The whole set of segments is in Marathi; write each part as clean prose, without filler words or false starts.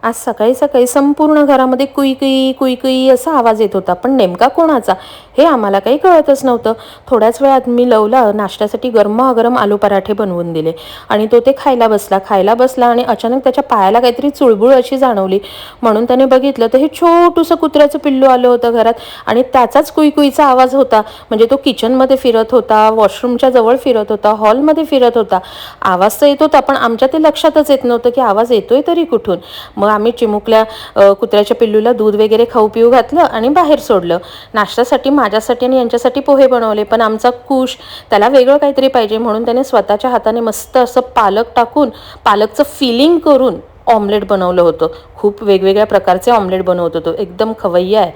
आज सकाळी सकाळी संपूर्ण घरामध्ये कुई कुई कुई कुई असा आवाज येत होता, पण नेमका कोणाचा हे आम्हाला काही कळतच नव्हतं. थोड्याच वेळात मी लवला नाश्त्यासाठी गरमागरम आलू पराठे बनवून दिले आणि तो ते खायला बसला आणि अचानक त्याच्या पायाला काहीतरी चुळबुळ अशी जाणवली. म्हणून त्याने बघितलं तर हे छोटूसं कुत्र्याचं पिल्लू आलं होतं घरात आणि त्याचाच कुईकुईचा आवाज होता. म्हणजे तो किचनमध्ये फिरत होता, वॉशरूमच्या जवळ फिरत होता, हॉलमध्ये फिरत होता. आवाज तर येत होता, पण आमच्या ते लक्षातच येत नव्हतं की आवाज येतोय तरी कुठून. मग आम्ही चिमुकल्या कुत्र्याच्या पिल्लूला दूध वगैरे खाऊ पिऊ घातलं आणि बाहेर सोडलं. नाश्त्यासाठी माझ्यासाठी आणि यांच्यासाठी पोहे बनवले, पण आमचा कुश त्याला वेगळं काहीतरी पाहिजे म्हणून त्याने स्वतःच्या हाताने मस्त असं पालक टाकून पालकचं फिलिंग करून ऑमलेट बनवलं होतं. खूप वेगवेगळ्या प्रकारचे ऑमलेट बनवत होतो, एकदम खवय्या आहे.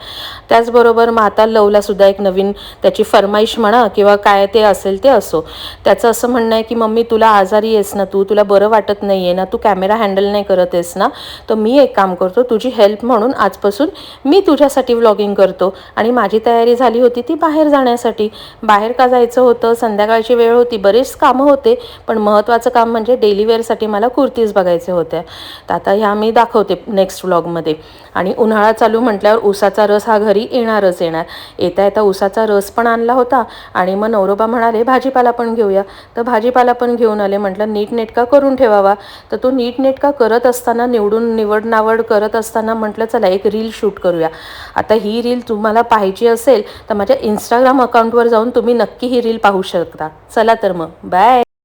त्याचबरोबर मग आता लवलासुद्धा एक नवीन त्याची फरमाईश म्हणा किंवा काय ते असेल ते असो, त्याचं असं म्हणणं आहे की मम्मी तुला आजारी आहेस ना, तुला बरं वाटत नाही आहे ना, तू कॅमेरा हँडल नाही करत आहेस ना, तर मी एक काम करतो, तुझी हेल्प म्हणून आजपासून मी तुझ्यासाठी व्लॉगिंग करतो. आणि माझी तयारी झाली होती ती बाहेर जाण्यासाठी. बाहेर का जायचं होतं, संध्याकाळची वेळ होती, बरेच कामं होते, पण महत्त्वाचं काम म्हणजे डेली वेअरसाठी मला कुर्तीज बघायचे होत्या. तर आता ह्या मी दाखवते नेक्स्ट व्लॉगमध्ये. आणि उन्हाळा चालू म्हटल्यावर उसाचा रस हा घरी येणारच येणार. येता येता उसाचा रस पण आणला होता आणि मग नवरोबा म्हणाले भाजीपाला पण घेऊया, तर भाजीपाला पण घेऊन आले. म्हटलं नीटनेटका करून ठेवावा, तर तो नीटनेटका करत असताना निवड करत असताना म्हटलं चला एक रील शूट करूया. आता ही रील तुम्हाला पाहायची असेल तर माझ्या इंस्टाग्राम अकाउंटवर जाऊन तुम्ही नक्की ही रील पाहू शकता. चला तर मग बाय.